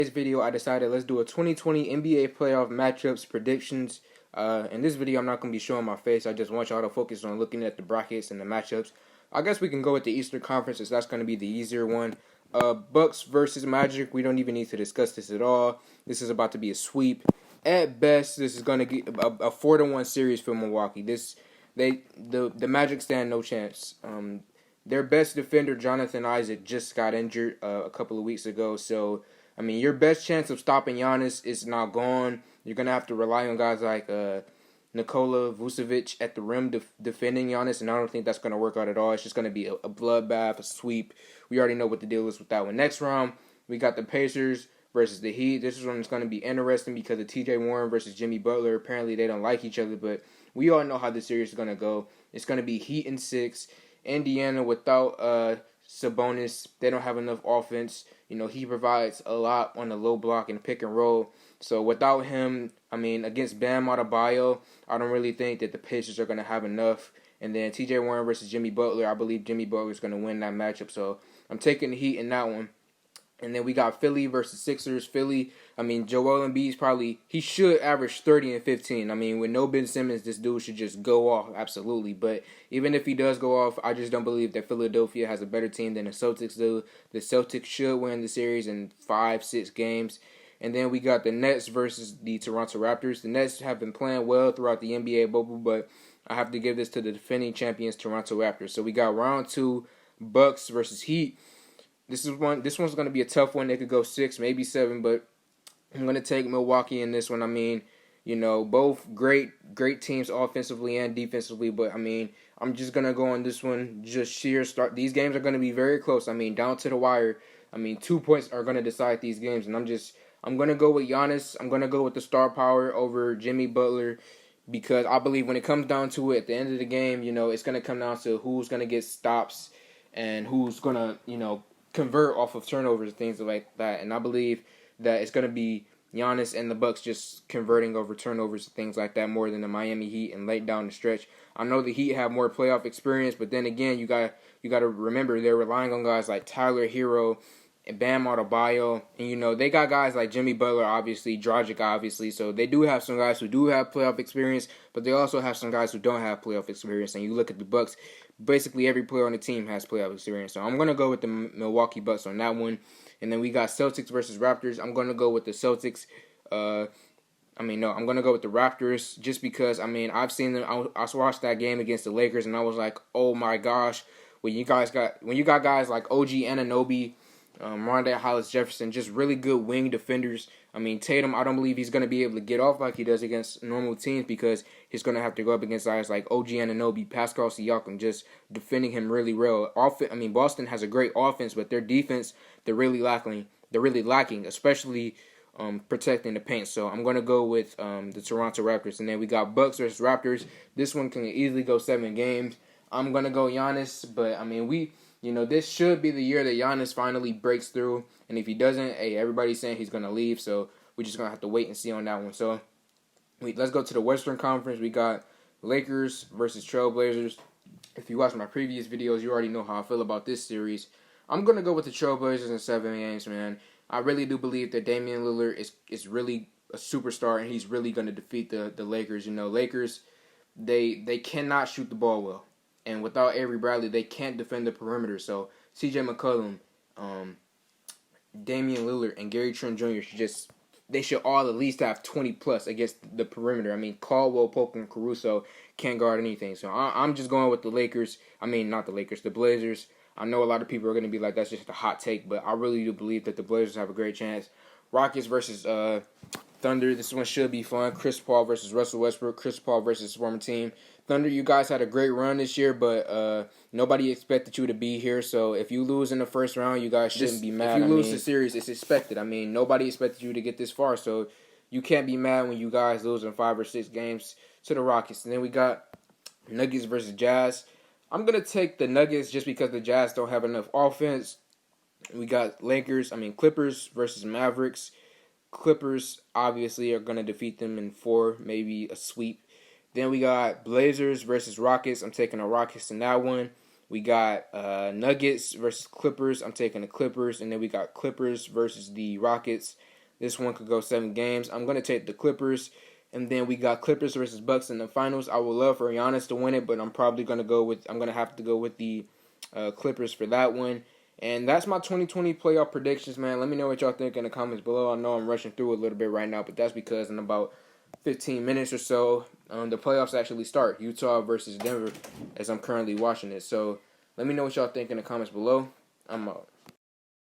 Today's video, I decided let's do a 2020 NBA playoff matchups predictions. In this video, I'm not going to be showing my face. I just want y'all to focus on looking at the brackets and the matchups. I guess we can go with the Eastern Conference, as that's going to be the easier one. Bucks versus Magic. We don't even need to discuss this at all. This is about to be a sweep. At best, this is going to get a 4-1 series for Milwaukee. The Magic stand no chance. Their best defender, Jonathan Isaac, just got injured a couple of weeks ago. So, I mean, your best chance of stopping Giannis is now gone. You're going to have to rely on guys like Nikola Vucevic at the rim defending Giannis, and I don't think that's going to work out at all. It's just going to be a bloodbath, a sweep. We already know what the deal is with that one. Next round, we got the Pacers versus the Heat. This one is going to be interesting because of T.J. Warren versus Jimmy Butler. Apparently, they don't like each other, but we all know how the series is going to go. It's going to be Heat in 6. Indiana without Sabonis, they don't have enough offense. You know, he provides a lot on the low block and pick and roll. So without him, I mean, against Bam Adebayo, I don't really think that the Pacers are going to have enough. And then T.J. Warren versus Jimmy Butler, I believe Jimmy Butler is going to win that matchup. So I'm taking the Heat in that one. And then we got Philly versus Sixers. Philly, I mean, Joel Embiid he should average 30 and 15. I mean, with no Ben Simmons, this dude should just go off, absolutely. But even if he does go off, I just don't believe that Philadelphia has a better team than the Celtics do. The Celtics should win the series in 5-6 games. And then we got the Nets versus the Toronto Raptors. The Nets have been playing well throughout the NBA bubble, but I have to give this to the defending champions, Toronto Raptors. So we got round 2, Bucks versus Heat. This one's going to be a tough one. They could go 6, maybe 7, but I'm going to take Milwaukee in this one. I mean, you know, both great teams offensively and defensively, but I mean, I'm just going to go on this one, just sheer start. These games are going to be very close. I mean, down to the wire. I mean, 2 points are going to decide these games, and I'm going to go with Giannis. I'm going to go with the star power over Jimmy Butler because I believe when it comes down to it, at the end of the game, you know, it's going to come down to who's going to get stops and who's going to, you know, convert off of turnovers and things like that. And I believe that it's going to be Giannis and the Bucks just converting over turnovers and things like that more than the Miami Heat and late down the stretch. I know the Heat have more playoff experience, but then again, you got to remember they're relying on guys like Tyler Hero and Bam Adebayo, and you know they got guys like Jimmy Butler, obviously, Dragic, obviously. So they do have some guys who do have playoff experience, but they also have some guys who don't have playoff experience. And you look at the Bucks, basically every player on the team has playoff experience. So I'm gonna go with the Milwaukee Bucks on that one. And then we got Celtics versus Raptors. I'm gonna go with the Celtics. I'm gonna go with the Raptors just because I've seen them. I watched that game against the Lakers, and I was like, oh my gosh, when you got guys like OG Anunoby, Rondé Hollis-Jefferson, just really good wing defenders. I mean, Tatum, I don't believe he's going to be able to get off like he does against normal teams because he's going to have to go up against guys like OG Anunoby, Pascal Siakam, just defending him really well. Boston has a great offense, but their defense, they're really lacking, especially protecting the paint. So I'm going to go with the Toronto Raptors. And then we got Bucks versus Raptors. This one can easily go 7 games. I'm going to go Giannis, but this should be the year that Giannis finally breaks through. And if he doesn't, everybody's saying he's going to leave. So we're just going to have to wait and see on that one. So let's go to the Western Conference. We got Lakers versus Trailblazers. If you watched my previous videos, you already know how I feel about this series. I'm going to go with the Trailblazers in 7 games, man. I really do believe that Damian Lillard is really a superstar, and he's really going to defeat the Lakers. You know, Lakers, they cannot shoot the ball well. And without Avery Bradley, they can't defend the perimeter. So C.J. McCollum, Damian Lillard, and Gary Trent Jr. should all at least have 20+ against the perimeter. I mean, Caldwell, Pope, and Caruso can't guard anything. So I'm just going with the Lakers. Not the Lakers, the Blazers. I know a lot of people are going to be like, that's just a hot take, but I really do believe that the Blazers have a great chance. Rockets versus Thunder. This one should be fun. Chris Paul versus Russell Westbrook. Chris Paul versus former team. Thunder, you guys had a great run this year, but nobody expected you to be here. So if you lose in the first round, you guys shouldn't be mad. If you lose the series, it's expected. Nobody expected you to get this far, so you can't be mad when you guys lose in 5 or 6 games to the Rockets. And then we got Nuggets versus Jazz. I'm going to take the Nuggets just because the Jazz don't have enough offense. We got Clippers versus Mavericks. Clippers obviously are going to defeat them in 4, maybe a sweep. Then we got Blazers versus Rockets. I'm taking the Rockets in that one. We got Nuggets versus Clippers. I'm taking the Clippers. And then we got Clippers versus the Rockets. This one could go 7 games. I'm going to take the Clippers. And then we got Clippers versus Bucks in the finals. I would love for Giannis to win it, but I'm going to have to go with the Clippers for that one. And that's my 2020 playoff predictions, man. Let me know what y'all think in the comments below. I know I'm rushing through a little bit right now, but that's because in about 15 minutes or so, the playoffs actually start. Utah versus Denver, as I'm currently watching it. So let me know what y'all think in the comments below. I'm out.